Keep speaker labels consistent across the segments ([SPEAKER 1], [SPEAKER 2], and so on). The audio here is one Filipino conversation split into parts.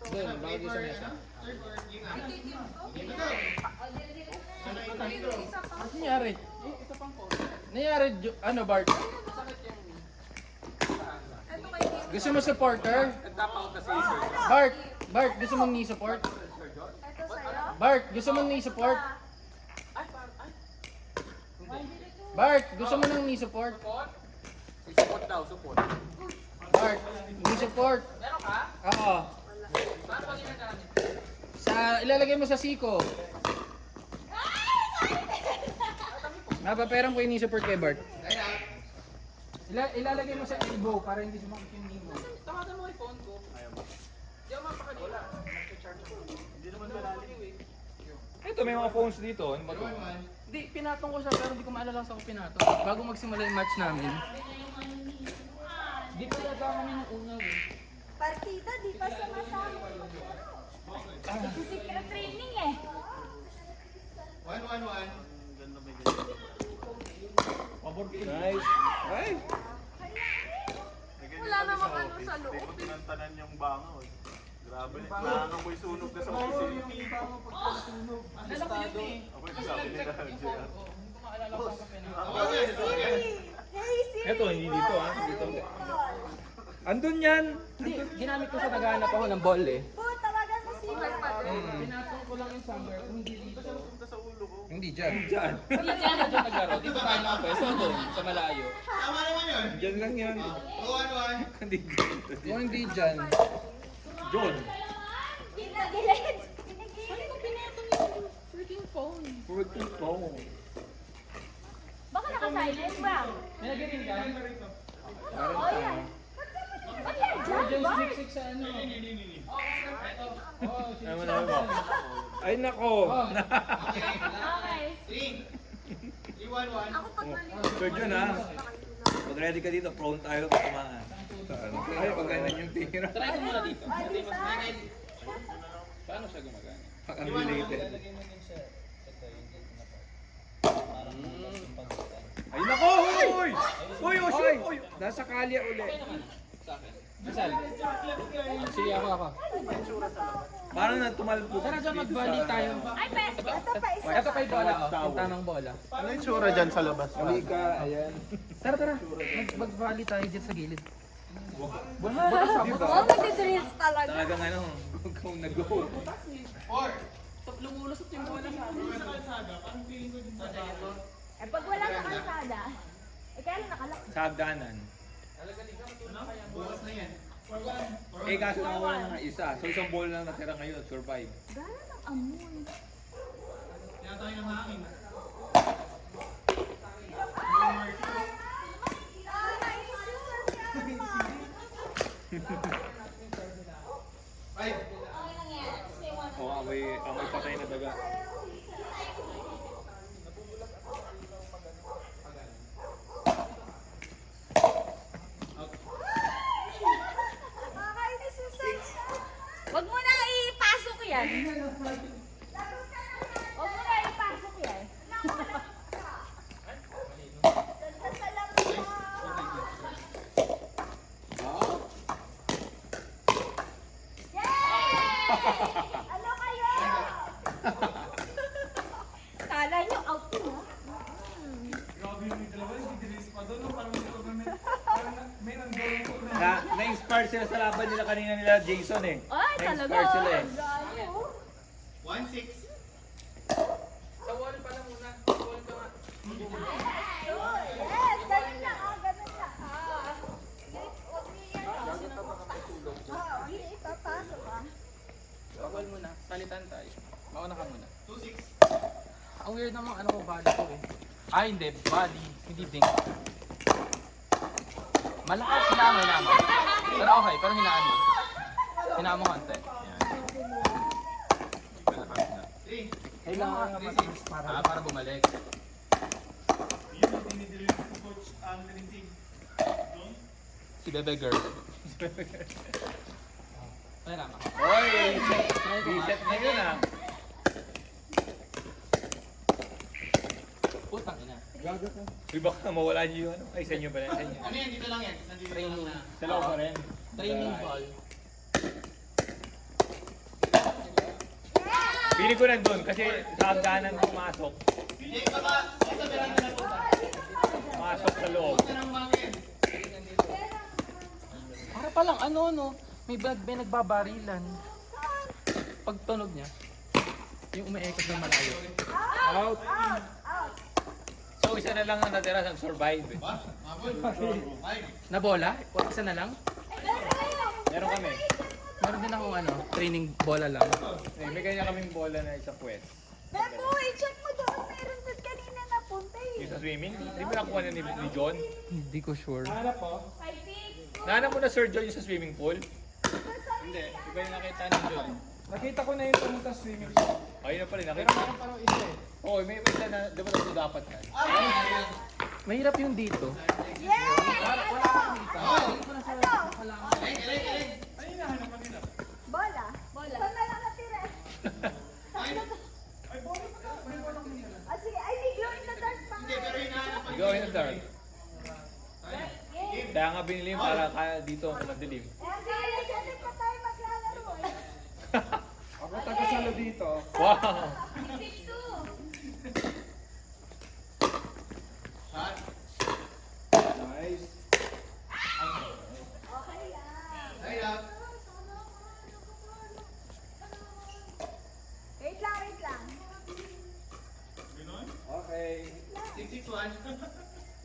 [SPEAKER 1] Doon, bakit yung sa mesa? Ano nangyari? Nangyari, ano Bart? Gusto mo supporter? Bart, gusto mong ni-support? Bart, gusto mong ni-support? Bart, gusto mo nang ni-support?
[SPEAKER 2] Support daw, support.
[SPEAKER 1] Bart, ni-support?
[SPEAKER 2] Meron ka?
[SPEAKER 1] Oo.
[SPEAKER 2] Paano ba ginagamit?
[SPEAKER 1] Ilalagay mo sa siko. Napaperang ko yung ni-support kay Bart. Ilalagay mo sa elbow para hindi sumakit yung knee mo.
[SPEAKER 2] Tawagan mo yung phone ko. Ayaw mo. Di ako mapakanila. Nag-charge ako. Hindi naman malalim eh.
[SPEAKER 3] Ito, may mga phones dito. Ano ba ito?
[SPEAKER 1] Hindi, pinatong ko siya pero hindi ko maalala sa ako pinatong. Bago magsimula yung match namin. Di pa yata kami nung una eh.
[SPEAKER 4] Partida, di pa sumasama. Secret training eh.
[SPEAKER 5] 1-1-1.
[SPEAKER 3] Nice. Ay!
[SPEAKER 4] Wala namang ano sa loob.
[SPEAKER 5] Hindi ko tinantanan yung bango. Grabe, bango ko'y sunog na sa opisina.
[SPEAKER 1] Alala ko yun eh.
[SPEAKER 5] Ako'y sabi nila.
[SPEAKER 1] Yung phone ko. Hindi ko maalala kung saan ko pinatong.
[SPEAKER 4] Hey Siri! Hey Siri!
[SPEAKER 3] Ito, hindi dito ah. Dito. Andun yan!
[SPEAKER 1] Hindi, ginamit ko sa naghahanap ako ng ball eh.
[SPEAKER 4] Po, tawagan mo si
[SPEAKER 1] Pinatong ko lang yung somewhere kung hindi dito.
[SPEAKER 5] Punta sa ulo ko.
[SPEAKER 1] Hindi dyan.
[SPEAKER 3] Diyan.
[SPEAKER 1] Hindi dyan na dyan naglaro. Dito tayo nakapwesto doon sa malayo.
[SPEAKER 5] Tama naman yun.
[SPEAKER 3] Diyan lang yan.
[SPEAKER 5] 2-1-1.
[SPEAKER 3] Hindi dito.
[SPEAKER 1] Kung hindi dyan,
[SPEAKER 3] John.
[SPEAKER 4] Kinagilid.
[SPEAKER 6] Ano ko pinatong yung freaking phone?
[SPEAKER 3] Freaking phone.
[SPEAKER 4] Baka naka-silent ba?
[SPEAKER 1] may nagirin ka?
[SPEAKER 4] Oo yan. Ba't yan dyan,
[SPEAKER 1] Diyan
[SPEAKER 4] Bart?
[SPEAKER 1] siniksik sa ano. Oo,
[SPEAKER 3] Ano mo na mo? Ay nako!
[SPEAKER 4] Okay.
[SPEAKER 5] 3-1-1.
[SPEAKER 4] Ako pag nalito.
[SPEAKER 3] Sir John ha? Pag ready ka dito, prone tayo patumaan. Ay, pag ganun yung tira.
[SPEAKER 1] Try ko muna dito.
[SPEAKER 4] Alisa.
[SPEAKER 1] Paano siya gumagana?
[SPEAKER 3] Pag-unrelated.
[SPEAKER 1] Lalagay mo din sa
[SPEAKER 3] Ay nako! Uy! Uy! Oh shit! Uy! Nasa kalya uli.
[SPEAKER 1] sa akin. Masal. Sige, ako.
[SPEAKER 3] Parang na tumalbo.
[SPEAKER 1] Tara dyan, mag-volley tayo.
[SPEAKER 4] Ay, pes. Ito pa isa.
[SPEAKER 1] Ito pa yung bola, oh. Yung tamang bola.
[SPEAKER 5] Ano yung tsura dyan sa labas?
[SPEAKER 3] Halika, ayan.
[SPEAKER 1] Tara. Mag-volley tayo dyan sa gilid.
[SPEAKER 4] Oo, magdi-drills talaga.
[SPEAKER 3] Talagang ano, go na go.
[SPEAKER 1] Lumulusot yung bola sa akin.
[SPEAKER 4] Eh, pag wala sa kalsada, eh, kaya lang nakalak.
[SPEAKER 3] Sa hagdanan. Eh kaso nakawala na nga isa. So isang ball lang natira ngayon, survive.
[SPEAKER 4] Gano'n ang amoy.
[SPEAKER 3] Oo, amoy patay na daga.
[SPEAKER 4] Nakakainis yung salsa. Huwag mo na ipasok yan. Huwag mo na ipasok yan. Ganda sa lampa. Yay! Ano kayo? Kala nyo out mo, ha?
[SPEAKER 3] Na-inspire sila sa laban nila kanina nila Jason eh.
[SPEAKER 4] Ay, talaga.
[SPEAKER 3] Na-inspire sila eh.
[SPEAKER 4] Gano.
[SPEAKER 5] 1-6.
[SPEAKER 1] Sa wall pala muna. Wall ka nga.
[SPEAKER 4] Yes, ganun lang. Ganun lang. Huwag niyo yan. Huwag niyo ipapasok, ha?
[SPEAKER 1] Sa wall muna. Salitan tayo. Mauna ka muna.
[SPEAKER 5] 2-6.
[SPEAKER 1] Ang weird naman, ano ko, body ko eh. Ay, hindi. Body. Hindi ding. Malakas, hinama. Pero okay, pero hinaan mo. Hinaan mo konti. Yan. Malakas na.
[SPEAKER 5] 3.
[SPEAKER 1] Kailangan nga matinis para bumalik.
[SPEAKER 5] Yun yung dinideliver ko coach ang Trinity.
[SPEAKER 1] Si Bebe Girl. Ay, lama.
[SPEAKER 3] Oy, reset na yun ah.
[SPEAKER 1] Putang ina.
[SPEAKER 3] Uy, baka mawala niyo yung ano. Ay, sa inyo ba na? Sa inyo.
[SPEAKER 5] Ano yan? Dito lang yan. Nandito lang
[SPEAKER 1] Training.
[SPEAKER 5] na.
[SPEAKER 3] Sa loob pa rin.
[SPEAKER 1] Training ball.
[SPEAKER 3] Pili ko nandun kasi sa hagdanan pumasok. Pasok sa loob.
[SPEAKER 1] Para palang ano, no? May nagbabarilan. Pag tunog niya, yung umiikot ng malayo.
[SPEAKER 3] Out. So isa na lang ang natira sa survive.
[SPEAKER 1] Na bola? O isa na lang?
[SPEAKER 3] Meron kami.
[SPEAKER 1] Meron din akong ano, training bola lang.
[SPEAKER 3] May kanya kaming bola na isa puwet.
[SPEAKER 4] Bebo, i-check mo doon. Meron doon kanina napunta eh.
[SPEAKER 3] Yung sa swimming, hindi mo nakuha na ni John.
[SPEAKER 1] Hindi ko sure.
[SPEAKER 3] Nahanap mo na Sir John yung sa swimming pool?
[SPEAKER 1] Hindi, iba yung nakita ni John.
[SPEAKER 2] Nakita ko na yung pumunta swimming pool.
[SPEAKER 3] Ayun na pala,
[SPEAKER 2] Pero
[SPEAKER 3] nakita.
[SPEAKER 2] meron parang isa eh.
[SPEAKER 3] Oo, may isa na, di ba ito dapat na?
[SPEAKER 1] Mahirap yung dito.
[SPEAKER 4] Yes! Bola? Bola. Saan na lang natira? Ah, sige. Ay, may glow in the dark pa nga.
[SPEAKER 3] Go in the dark. Kaya nga binili yun para kaya dito madilim.
[SPEAKER 4] Eh, sige, pa tayo maglalaro eh.
[SPEAKER 2] Ako taga-salo dito.
[SPEAKER 3] Wow!
[SPEAKER 2] Nice.
[SPEAKER 4] Okay lang. Wait lang, wait lang.
[SPEAKER 2] Okay.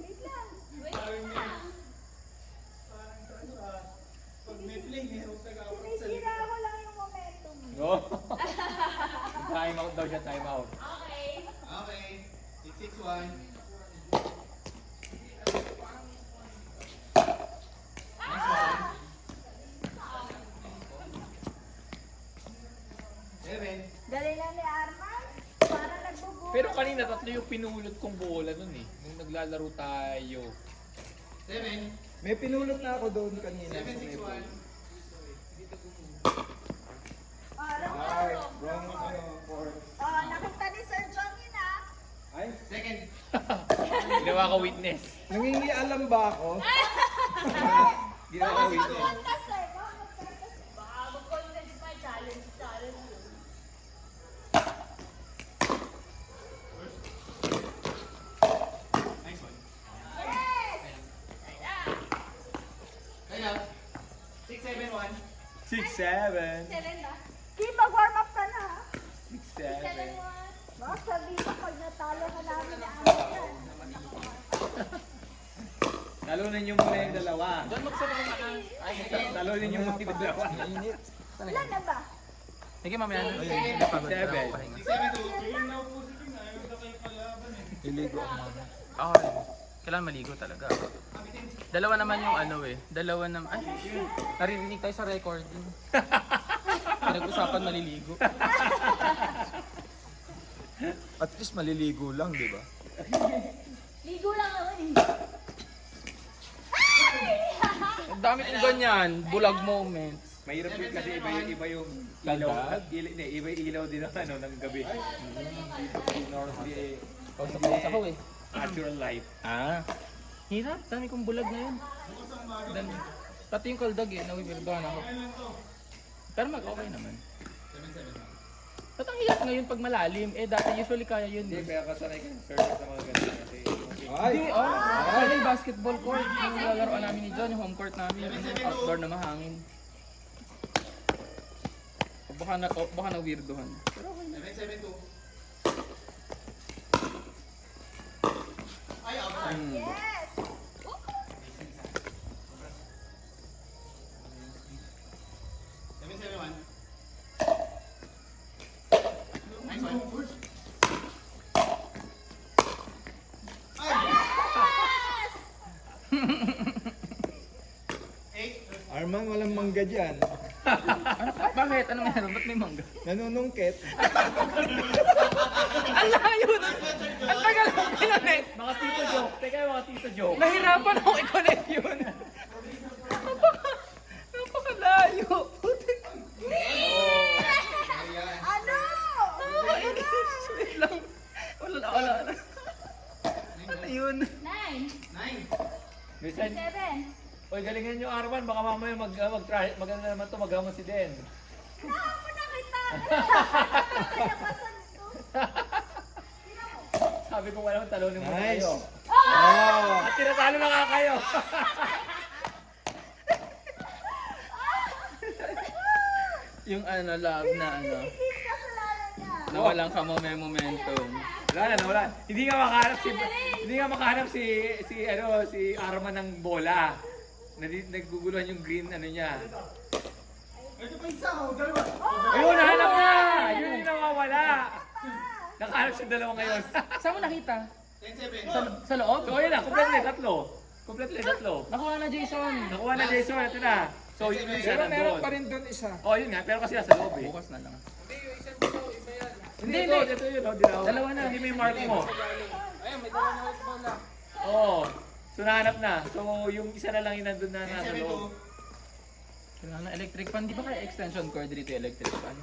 [SPEAKER 4] Wait lang. Sinisira ko lang yung momentum.
[SPEAKER 3] No? Time out daw siya, time out.
[SPEAKER 5] Okay. 661.
[SPEAKER 4] Galing lang ni Arman. Para nagbubuo.
[SPEAKER 3] Pero kanina tatlo yung pinulot kong bola nun eh. Nung naglalaro tayo.
[SPEAKER 2] May pinulot na ako doon kanina. 761. Ay, wrong court.
[SPEAKER 4] Oh, nakita ni Sir John yun ah.
[SPEAKER 2] Ay,
[SPEAKER 3] Ginawa ka witness.
[SPEAKER 2] nangingialam ba ako?
[SPEAKER 3] Ginawa ka witness.
[SPEAKER 4] Contest eh. Baka mag-contest pa. Challenge. Yes!
[SPEAKER 3] 6-7.
[SPEAKER 4] Kim, mag-warm up ka na ha.
[SPEAKER 3] 6-7.
[SPEAKER 4] Baka sabihin mo pag natalo ka namin ni Arman yan.
[SPEAKER 3] Talunan niyo muna yung dalawa.
[SPEAKER 1] John, magsabaw na ka.
[SPEAKER 3] Talunan niyo muna yung dalawa.
[SPEAKER 1] Init.
[SPEAKER 4] Ilan na ba?
[SPEAKER 1] Sige, mamaya na. Pagod na ako, pahinga. Liligo ako mamaya. Ako rin. Kailangan maligo talaga. Dalawa naman yung ano eh. Dalawa naman. Ay, narinig tayo sa recording. Pinag-usapan maliligo.
[SPEAKER 2] At least maliligo lang, di ba?
[SPEAKER 4] Ligo lang naman eh.
[SPEAKER 1] Ang dami kong ganyan. Bulag moments.
[SPEAKER 3] Mahirap yun kasi iba yung ilaw. Iba yung ilaw din ng ano ng gabi. Normally
[SPEAKER 1] Kausap ako eh.
[SPEAKER 3] natural light.
[SPEAKER 1] Ah. Hirap. Dami kong bulag ngayon. Dami. Pati yung kaldag eh. Nawibirdohan ako. Pero mag-okay naman. Ba't ang hirap ngayon pag malalim? Eh dati usually kaya yun.
[SPEAKER 3] Hindi,
[SPEAKER 1] Eh.
[SPEAKER 3] kaya kasanay ka ng surf sa mga ganyan kasi
[SPEAKER 2] Ay,
[SPEAKER 1] Hindi, Ano yung basketball court? Yung lalaroan namin ni John, yung home court namin. Yung outdoor na mahangin. Baka na weirdohan. Pero okay na.
[SPEAKER 5] 772.
[SPEAKER 4] Yes!
[SPEAKER 5] 771.
[SPEAKER 2] Arman, walang mangga dyan.
[SPEAKER 1] Ano, bakit? Ano meron? Ba't may mangga?
[SPEAKER 2] Nanunungkit.
[SPEAKER 1] Ang layo na! Ang tagal mo kinonect!
[SPEAKER 3] mga tito joke. Teka, mga tito joke.
[SPEAKER 1] Nahirapan ako i-connect yun. Napakalayo. Putik.
[SPEAKER 4] Ano?
[SPEAKER 1] Wait lang. Wala na. Ano yun?
[SPEAKER 4] 9,
[SPEAKER 3] Minsan,
[SPEAKER 4] 7.
[SPEAKER 3] oy galingan nyo Arman, baka mamaya magano naman to maghamon si Den.
[SPEAKER 4] Nahamon na kita! Kalabasan ito.
[SPEAKER 3] Sabi ko walang talunin mo na
[SPEAKER 2] Nice.
[SPEAKER 3] kayo.
[SPEAKER 2] Oh!
[SPEAKER 3] At tinatalo na nga kayo.
[SPEAKER 1] Yung ano, love na ano,
[SPEAKER 4] Hindi kasalanan niya.
[SPEAKER 1] nawalan ka momentum.
[SPEAKER 3] Wala na, wala. Hindi nga makahanap si Arman ng bola. Naguguluhan yung green ano niya. Ayun, nahanap na! Yun yung nawawala. Nakahanap siya dalawa ngayon.
[SPEAKER 1] Saan mo nakita? Sa loob?
[SPEAKER 3] So ayun na, complete tatlo. Complete tatlo.
[SPEAKER 1] Nakuha na Jason.
[SPEAKER 3] Nakuha na Jason, ito na. So yun yung isa
[SPEAKER 2] Pero meron
[SPEAKER 3] nandun.
[SPEAKER 2] pa rin doon isa.
[SPEAKER 3] Oh, yun nga, pero kasi nasa loob eh.
[SPEAKER 1] Bukas na lang.
[SPEAKER 3] Hindi, ito yun, oh, dinaw.
[SPEAKER 1] Dalawa na.
[SPEAKER 3] Hindi may mark mo.
[SPEAKER 2] Ayun, may dalawa na white ball na.
[SPEAKER 3] Oo. So nahanap na. So yung isa na lang yung nandun na nasa loob.
[SPEAKER 1] Kailangan na electric fan. Di ba kaya extension cord dito yung electric fan?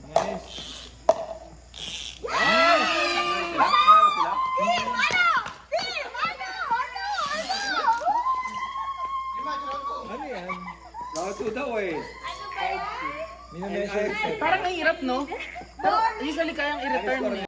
[SPEAKER 2] Nice.
[SPEAKER 3] Ano sila?
[SPEAKER 4] Team! Ano? Team! Ano?
[SPEAKER 2] Ano yan?
[SPEAKER 3] Round 2 daw eh.
[SPEAKER 4] Ano ba yan?
[SPEAKER 2] Minomeasure set.
[SPEAKER 1] Parang ang hirap, no? Pero usually kayang i-return eh.